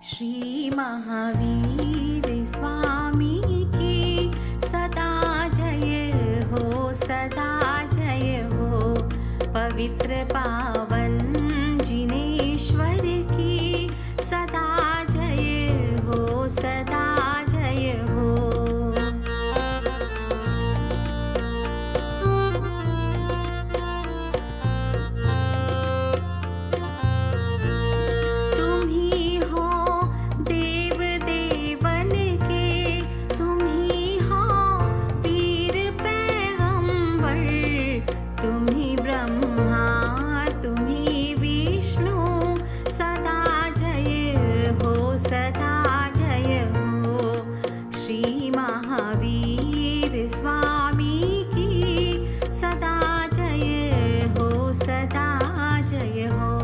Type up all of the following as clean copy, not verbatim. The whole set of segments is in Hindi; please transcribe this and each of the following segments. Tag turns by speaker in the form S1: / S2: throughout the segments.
S1: श्री महावीर स्वामी की सदा जय हो, सदा जय हो। पवित्र पावन जिनेश्वर की सदा जय हो, सदा जय हो। स्वामी की सदा जय हो, सदा जय हो।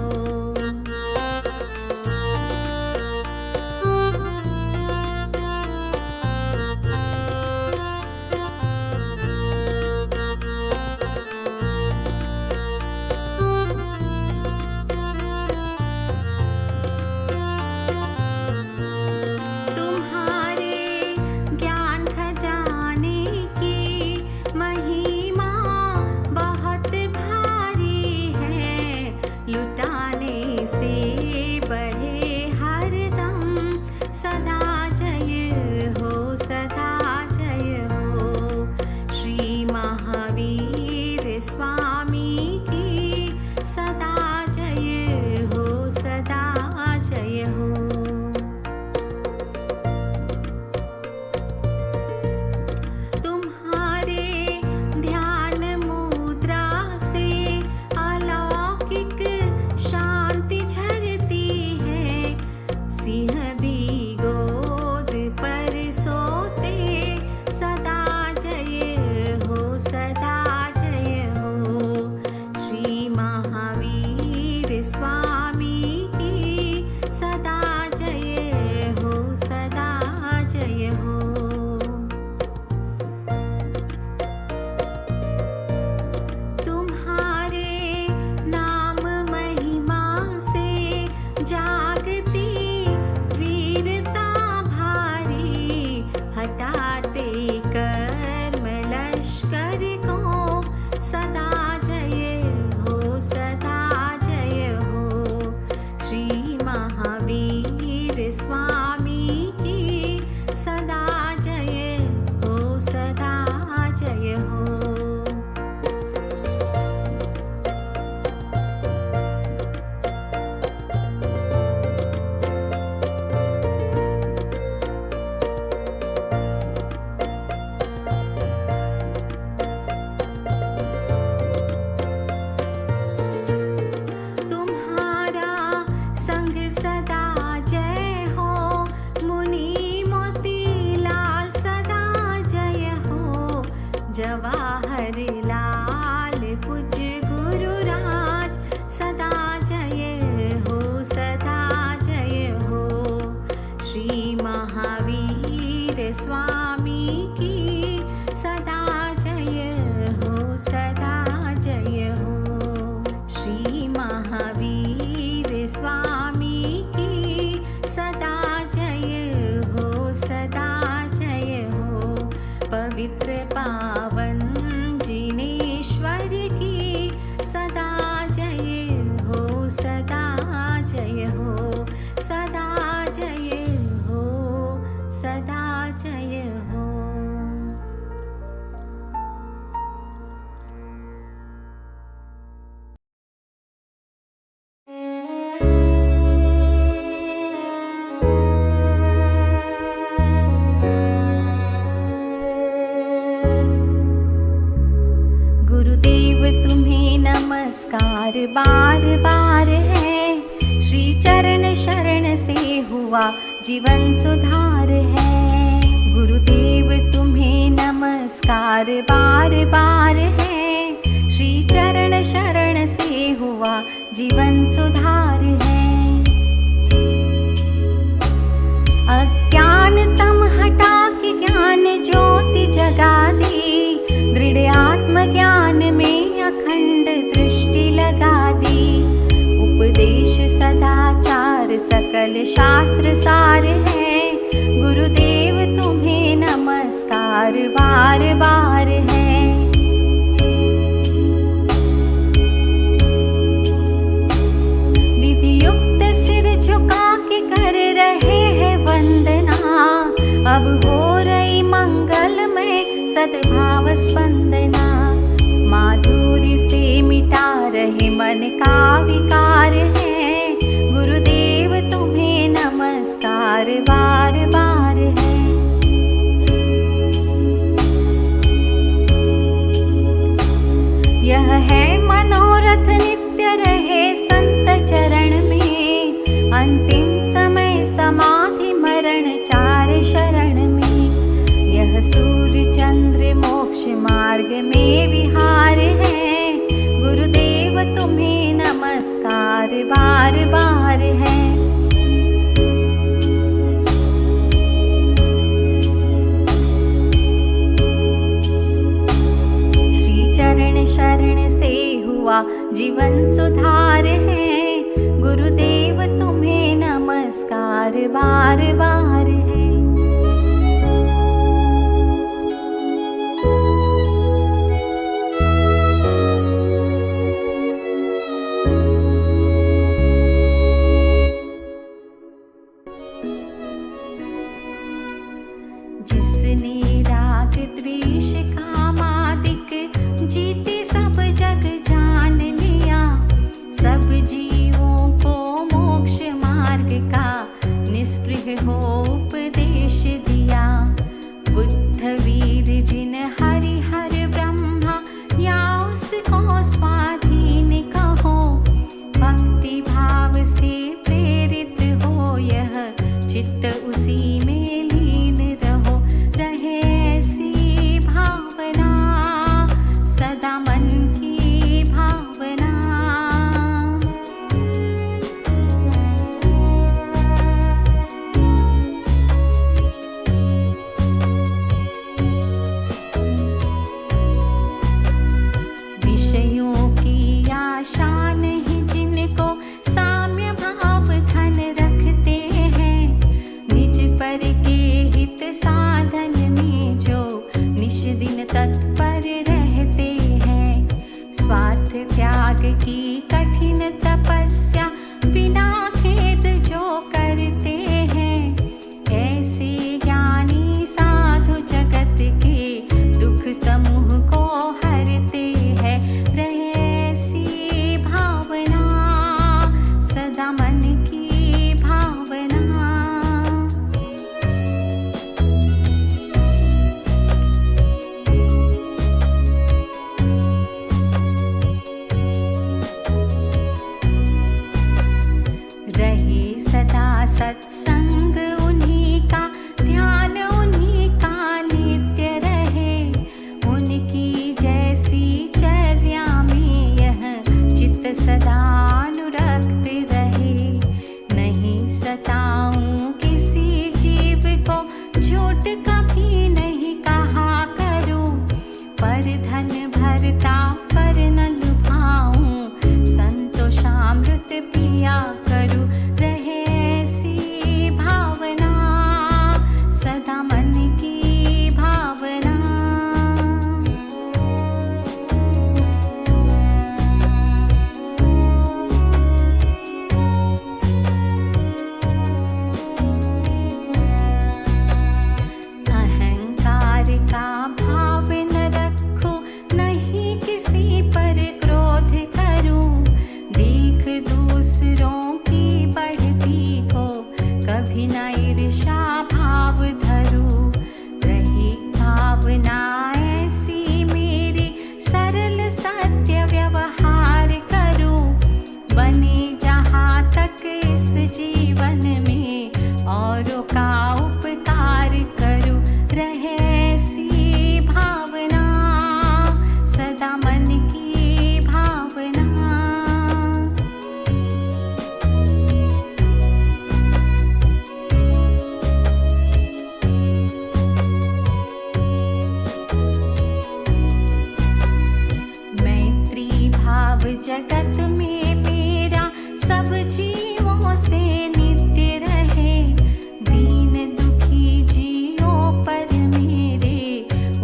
S1: स्वामी की सदा जय हो, सदा जय हो। तुम्हारे ध्यान मुद्रा से अलौकिक शांति झरती है। सिंह भी गोद पर सोते सदा जय हो, सदा स्वामी की सदा जय हो, सदा जय हो। तुम्हारे नाम महिमा से जागती वीरता भारी, हटाते कर्म लश्कर को सदा जय हो, सदा महावीर स्वामी की सदा जय हो, सदा जय हो। जवाहर लाल पूज गुरुराज सदा जय हो, सदा जय हो। श्री महावीर स्वामी की सदा जय हो, सदा जय हो। श्री महावीर स्वामी की सदा जय हो, सदा जय हो। पवित्र पावन जिनेश्वर की सदा जय हो, सदा जय हो, सदा जय हो, सदा जय हो। नमस्कार बार बार है, श्री चरण शरण से हुआ जीवन सुधार है। गुरुदेव तुम्हें नमस्कार बार बार है, श्री चरण शरण से हुआ जीवन सुधार है। अज्ञान तम हटा के ज्ञान ज्योति जगा दी, दृढ़ आत्म ज्ञान में अखंड दृष्टि लगा दी। उपदेश सदाचार सकल शास्त्र सा बार बार है। श्री चरण शरण से हुआ जीवन सुधार है, गुरुदेव तुम्हें नमस्कार बार बार है। जिसने राग द्वेष कामादिक जीते सब जग जान लिया, सब जीवों को मोक्ष मार्ग का निस्पृह हो उपदेश दिया। बुद्ध वीर जिन हरि हर ब्रह्मा या उसको स्वाधीन कहो, भक्ति भाव से प्रेरित हो यह चित्त उसी में लीन रहो। रहे ऐसी भावना सदा मन की भावना। विषयों की आशा नहीं जिनको साम्य भाव धन रखते हैं, निज पर के हित साधन में जो निश दिन तत्पर रहते हैं। स्वार्थ त्याग की कठिन तपस्या बिना खेद जो करते हैं, ऐसे ज्ञानी साधु जगत के दुख समूह को हरते हैं। रहे ऐसी भावना सदा मन की भावना। रहे सदा सत्संग उन्हीं का, ध्यान उन्हीं का नित्य रहे। उनकी जैसी चर्या में यह चित्त सदा अनुरक्त रहे। नहीं सताऊं किसी जीव को, झूठ कभी नहीं कहा करूं, पर धन भरता पर न लुभाऊं, संतोषामृत पिया करूं। रहे ऐसी भावना सदा मन की भावना। अहंकार का भाव न रखूं, नहीं किसी पर क्रोध करूं, देख दूसरों की बढ़ती को कभी न ईर्ष्या भाव धरूं। रही भावना ऐसी मेरी, सरल सत्य व्यवहार करूं, बने जहाँ तक इस जीवन में औरों का उपकार करूं। रहे ऐसी भावना सदा मन की भावना। मैत्री भाव जगत में मेरा सब जीवों से नित्य रहे। दीन दुखी जियों पर मेरे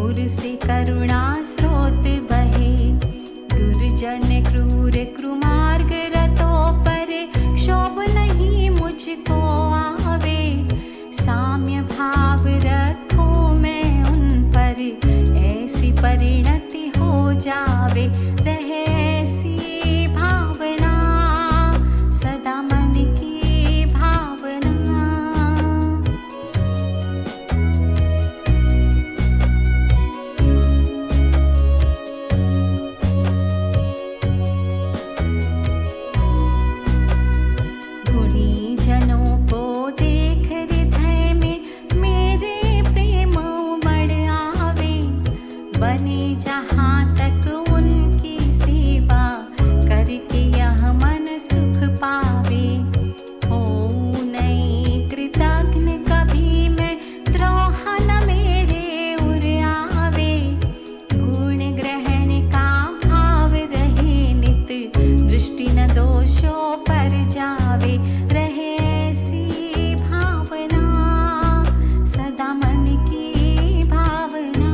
S1: उर से करुणा स्रोत बहे। दुर्जन क्रूर कुमार्ग रतों पर क्षोभ नहीं मुझको आवे। साम्य भाव रखूं मैं उन पर, ऐसी परिणति हो जावे। रहे ऐसी भावना सदा मन की भावना। गुणी जनों को देख हृदय में मेरे प्रेम उमड़ आवे। बने जहाँ तक उनकी वृक्षों पर जावे, रहे ऐसी भावना, सदा मन की भावना।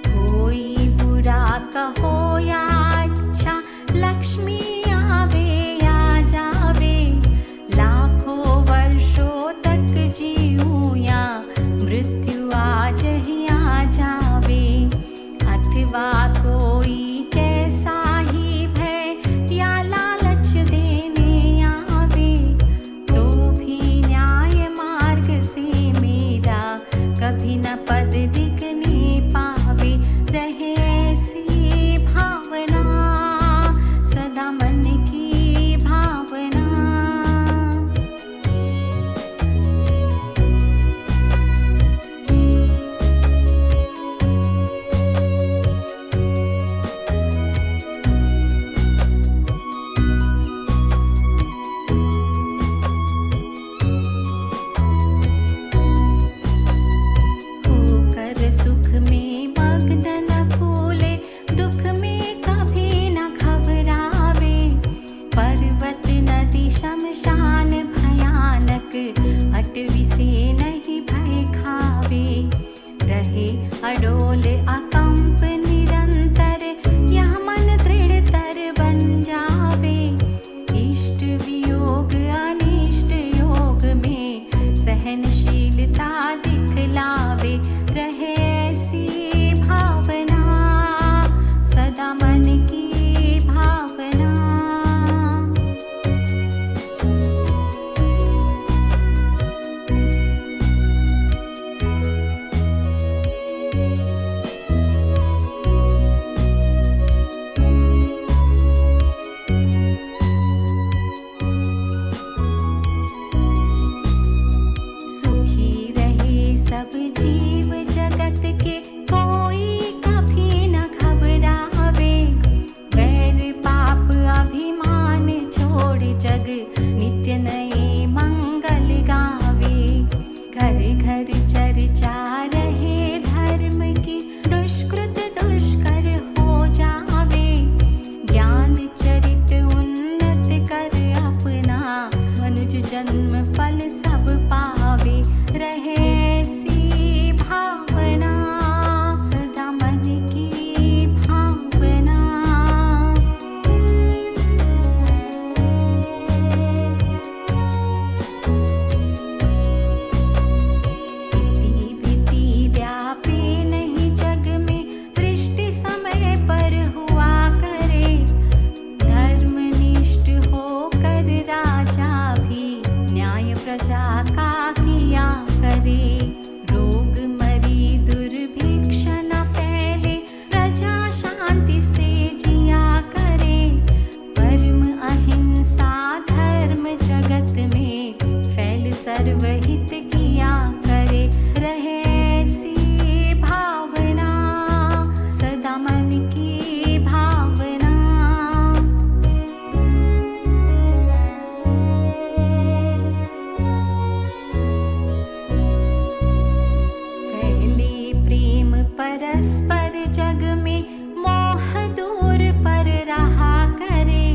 S1: कोई बुरा कहो या अच्छा, लक्ष्मी आवे या जावे, लाखों वर्षों तक जीऊं या मृत्यु आज ही आ जावे। अथवा कोई कैसा ही भय या लालच देने आवे, तो भी न्याय मार्ग से मेरा कभी न पद डिगने पावे, रहे ऐसी भावना, सदा मन की भावना। होकर सुख में मग्न न भूले, दुख में कभी न घबरावे, पर्वत नदी शमशान भयानक, अटवी से नहीं भय खावे, रहे अडोल अकंप निरंतर, यह मन दृढ़तर बन जावे। इष्ट वियोग अनिष्ट योग में सहनशीलता दिखलावे, रहे ऐसी भावना, सदा मन की भावना। सुखी रहे सब जीव जगत के, कोई कभी न घबरावे, वैर पाप अभिमान छोड़ जग नित्य नए मंगल गावे। घर घर चर्चा रहे धर्म की, दुष्कृत दुष्कर हो जावे, ज्ञान चरित उन्नत कर अपना, मनुज जन्म फल सब पावे, रहे ऐसी भावना, सदा मन की भावना। इति भीति व्यापे नहीं जग में, दृष्टि समय पर हुआ करे, धर्मनिष्ठ होकर राजा भी न्याय प्रजा का किया करे। रोग मरी दुर्भिक्ष न फैले, प्रजा शांति से जिया करे, परम अहिंसा धर्म जगत में फैल सर्वहित किया करे, रहे ऐसी भावना, सदा मन की भावना। फैले प्रेम परस्पर जग में, मोह दूर पर रहा करे,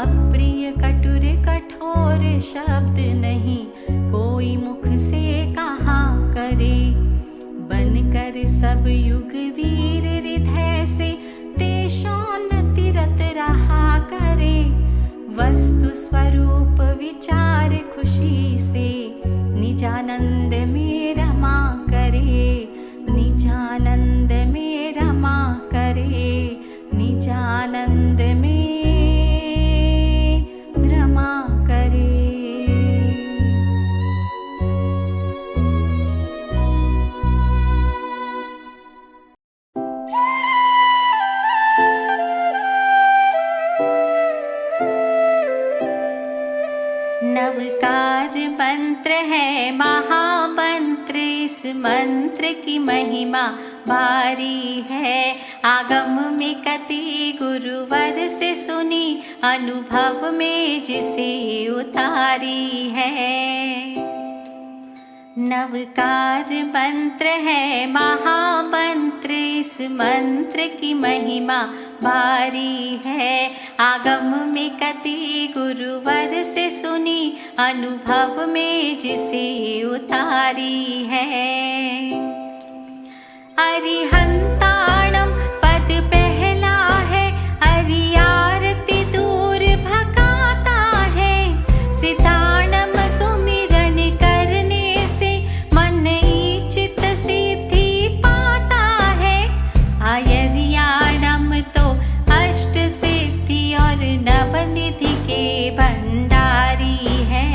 S1: अप्रिय कटुर कठोर शब्द नहीं कोई मुख से कहा करे, बनकर सब युग वीर हृदय से देशोन्नति रत रहा करे, वस्तु स्वरूप विचार खुशी से निजानंद में रमा करे, निजानंद में रमा करे, निजानंद में रमा करे। नवकार मंत्र है महामंत्र, इस मंत्र की महिमा भारी है। आगम में कति गुरुवर से सुनी, अनुभव में जिसे उतारी है। नवकार मंत्र है महामंत्र, इस मंत्र की महिमा भारी है। आगम में कति गुरुवर से सुनी, अनुभव में जिसे उतारी है। अरिहंताणम पद पहला है, अरियारती दूर भगाता है। सिद्धाणम सुमिरन करने से मन इच्छित सिद्धि पाता है। आयरियाणम तो अष्ट सिद्धि और नवनिधि के भंडारी है।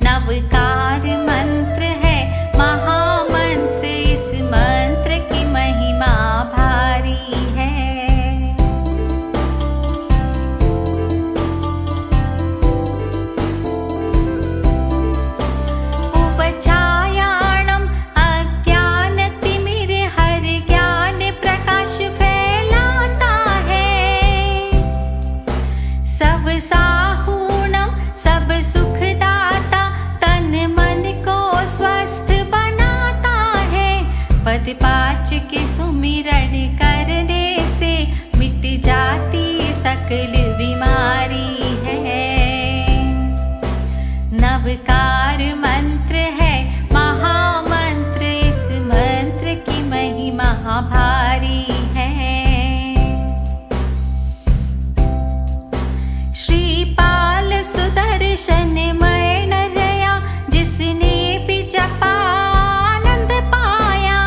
S1: नवकार मंत्र है महामंत्र, इस मंत्र की महिमा भारी है। उपछायाणम अज्ञान तिमिर हर ज्ञान प्रकाश फैलाता है। सब साहूणम सब सुखदाता, तन मन को स्वस्थ बनाता है। पद पांच के सुमिरन करने से मिट जाती सकल बीमारी है। नवकार मंत्र है महामंत्र, इस मंत्र की महिमा भारी है। श्रीपाल सुदर्शन मय नरया, जिसने भी जपा आनंद पाया।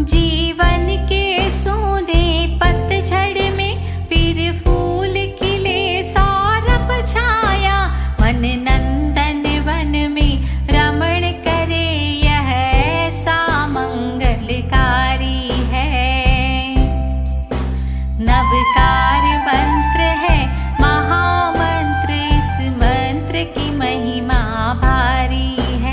S1: जीवन के सोने पतझड़ में फिर फूल खिले सौरभ छाया। मन नंदन वन में रमण करे, यह ऐसा मंगलकारी है। नवकार मंत्र है महामंत्र, इस मंत्र की महिमा भारी है।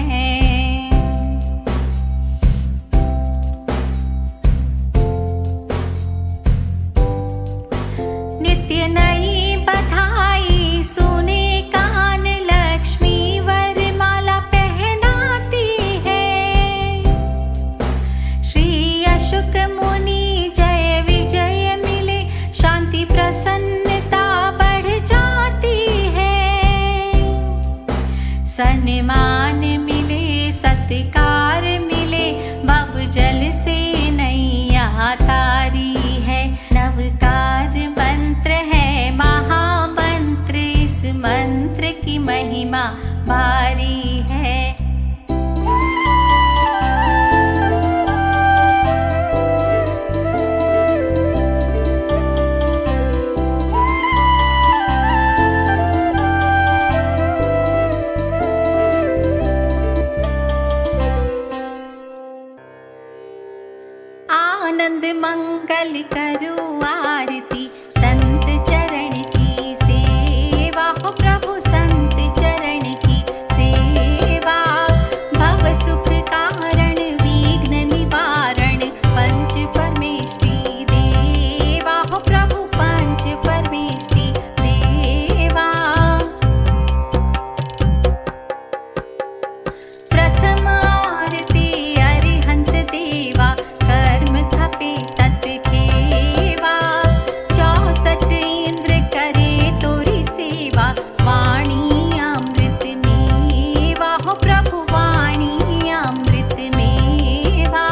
S1: नित्य नई बधाई सुने कान, लक्ष्मी वरमाला पहनाती है। श्री अशुक मुनि जय विजय मिले, शांति प्रसन्नता बढ़ जाती है। सम्मान मिले सत्कार मिले, भव जल से नैया तारी है। नवकार मंत्र है महामंत्र, इस मंत्र की महिमा भारी है। आनंद मंगल करो आरती, संत चरण की सेवा हो प्रभु, संत चरण की सेवा। भव सुख कारण विघ्न निवारण, पंच परमेष्टि देवा हो प्रभु, पंच परमेष्टि देवा। प्रथम आरती अरिहंत देवा, कर्म खपे तत् खेवा। 64 इंद्र करे तोरी सेवा, वाणी अमृत मेवा हो प्रभु, वाणी अमृत मेवा।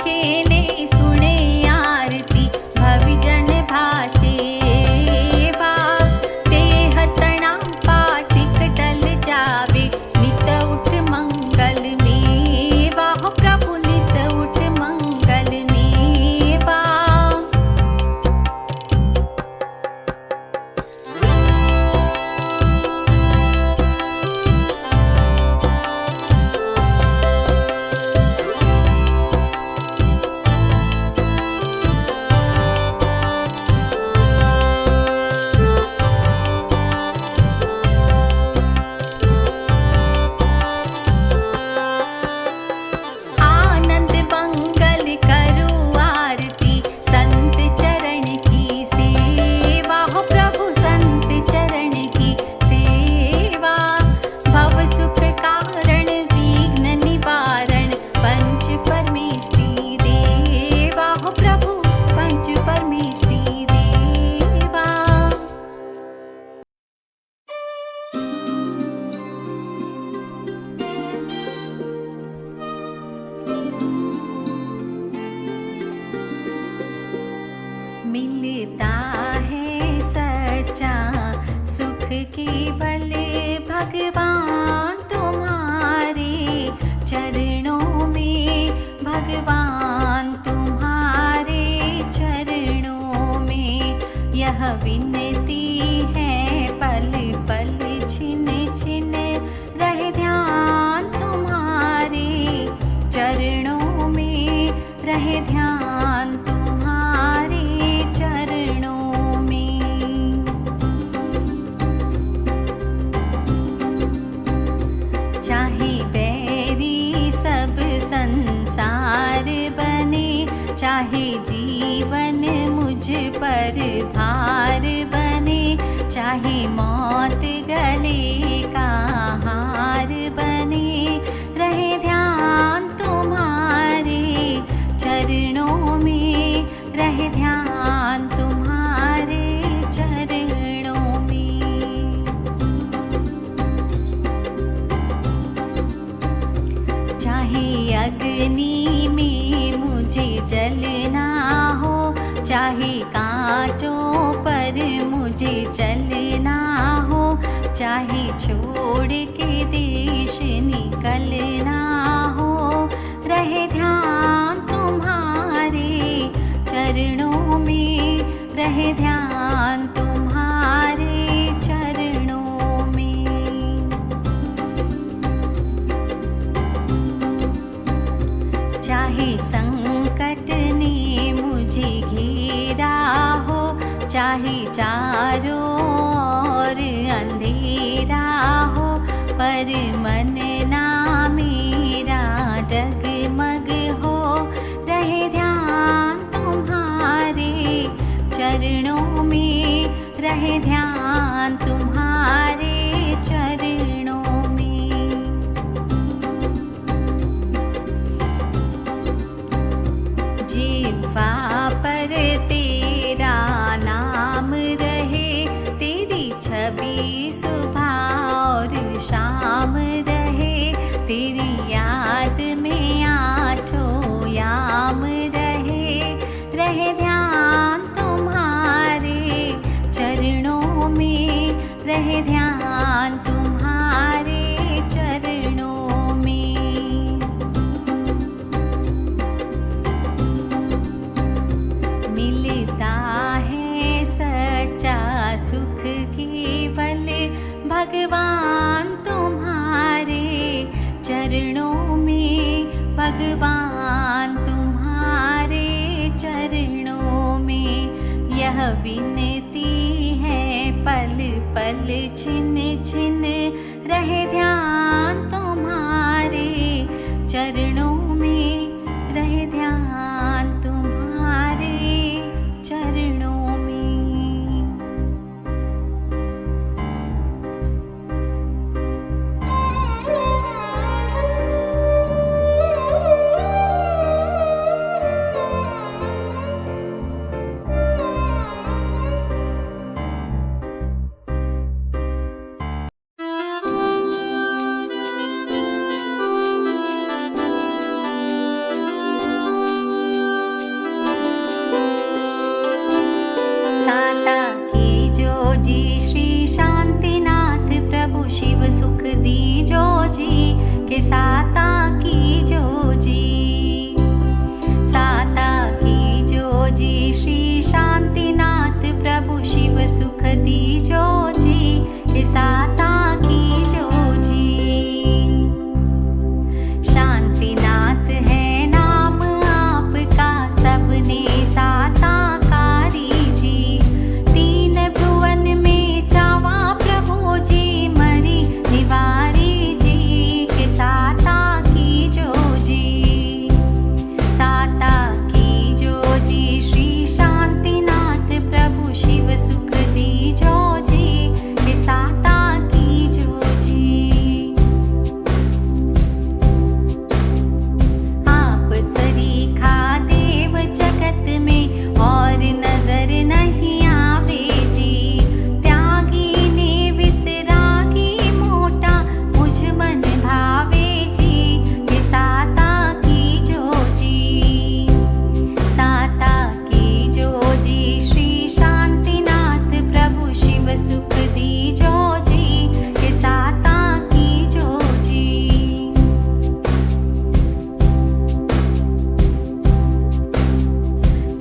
S1: सखे ने सुने आरती भविजन भाषे तना पाटिक टल जावे नित उठ मंगल में वाह प्रभु नित उठ मंगल में वाह। मिलता है सच्चा सुख केवल भगवान तुम्हारे चरणों में, भगवान तुम्हारे चरणों में। यह विनती है पल पल छिन छिन रहे ध्यान तुम्हारे चरणों में, रहे ध्यान तुम्हारे चरणों में। चाहे बैरी सब संसार बने, चाहे जीवन मुझ पर भार बने, चाहे मौत गले का हार बने, रहे ध्यान तुम्हारे चरणों में, रहे ध्यान तुम्हारे चरणों में। चाहे अग्नि में मुझे जलना हो, चाहे कांटों पर मुझे चलना हो, चाहे छोड़ के देश निकलना हो, रहे ध्यान तुम्हारे चरणों में, रहे ध्यान तुम्हारे चरणों में। चाहे संकट ने मुझे घेरा हो, चाहे चारों ओर अंधेरा हो, पर मन ना मेरा डगमग हो, रहे ध्यान तुम्हारे चरणों में, रहे ध्यान तुम्हारे चरणों में। जिह्वा पर तेरा नाम रहे, तेरी छवि सुबह और शाम रहे, तेरी याद में आठों याम रहे, रहे ध्यान तुम्हारे चरणों में, रहे ध्यान तुम्हारे चरणों में। मिलता है सच्चा सुख केवल भगवान तुम्हारे चरणों में, भगवान तुम्हारे चरणों में। यह विनती है पल पल छिन छिन रहे ध्यान तुम्हारे चरणों में, रहे ध्यान तुम्हारे चरणों में। जी श्री शांतिनाथ प्रभु शिव सुख दीजो जी के साता की जो जी साता की जो जी श्री शांतिनाथ प्रभु शिव सुख दीजो जी के साता की जो जी शांतिनाथ है नाम आपका सबने साताकारी जी तीन भुवन में चावा प्रभु जी मरी निवारी जी के साता की जो जी साता की जो जी श्री शांतिनाथ प्रभु शिव सुख दीजो जी के साता की जो जी आप सरीखा देव जगत में और नजर नहीं आवे जी त्यागी ने वितरागी मोटा मुझ मन भावे जी के साता की जो जी साता की जो जी श्री शांतिनाथ प्रभु शिव सुख दीजो जी के साता की जो जी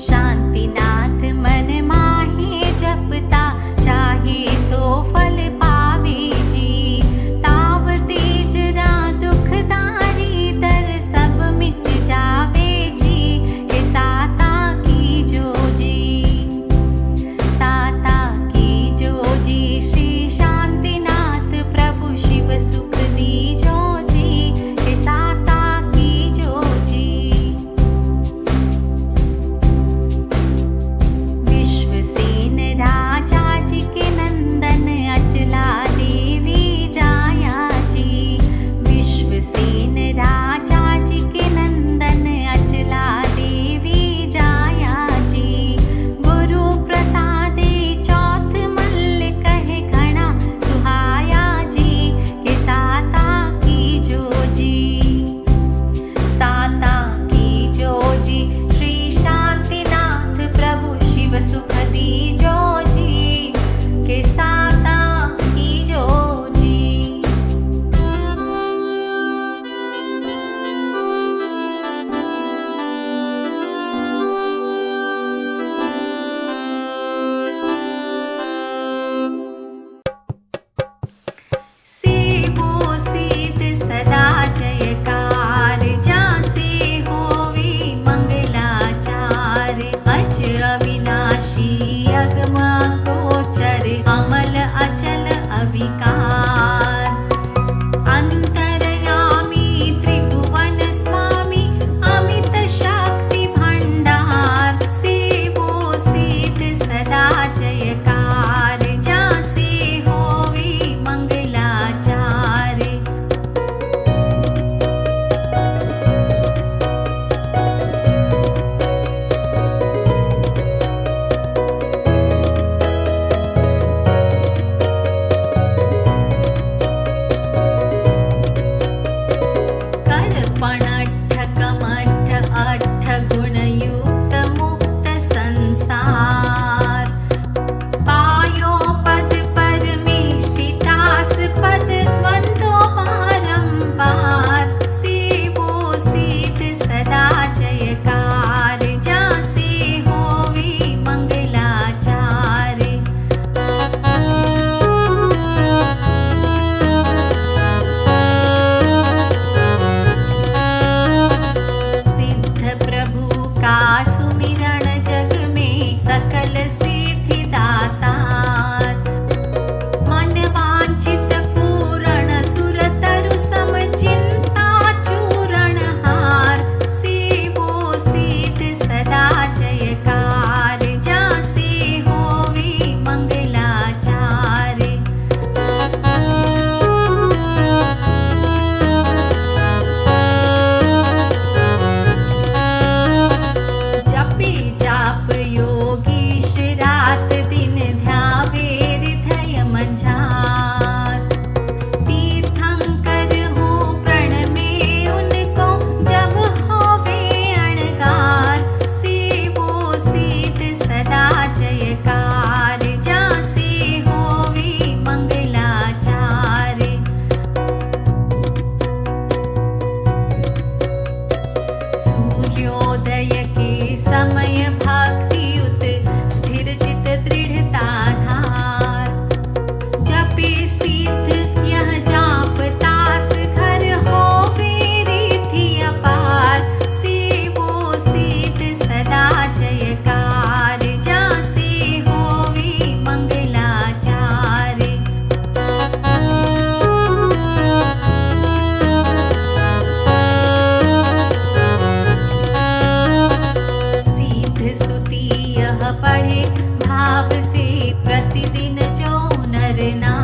S1: शांतिनाथ मन माहे जपता चाहे सो फल पावे जी ताव तेजरा दुखदारी दर सब मिट जावे जी के साता की जो जी साता की जो जी श्री शांतिनाथ प्रभु शिव सुख दीजो जी के साता की जो जी विश्वसेन राजा जी के नंदन अचला देवी जाया जी विश्वसेन राजा जी के नंदन अचला देवी जाया जी गुरु प्रसादे चौथ मल्ल कहे घना सुहाया जी के साता की जो जी साता की जो जी श्री शांतिनाथ प्रभु शिव सुख दीजो जी के साता की जो जी सेवो सिद्ध सदा जयकार जासे होवे मंगलाचार अज अविनाशी अगम गोचर अमल अचल अविकार अंतरयामी त्रिभुवन स्वामी अमित शक्ति भंडार सेवो सिद्ध सदा जयकार जासे होवे मंगलाचार कर्पणट्ठ कमट्ठ अट्ठ गुणयुक्त मुक्त संसार पायो पद परमेष्टितास पद वंदो बारंबार सेवो सिद्ध सदा जयकार जासे होवे मंगलाचार सिद्ध प्रभु का सुमिरण जग में सकल सिद्धि दातार मन वांछित पूर्ण सुर तरु सम चिंता चूरण हार सेवो सिद्ध सदा जयकार जासे होवे मंगलाचार सूर्योदय के समय भक्ति उत स्थिर चित दृढ़ता धार। जपे सिद्ध यह जाप तास घर होवे रिद्धि अपार। सेवो सिद्ध सदा जयकार जासे होवे मंगलाचार। सिद्ध स्तुति यह पढ़े भाव से प्रतिदिन जो नर नारी।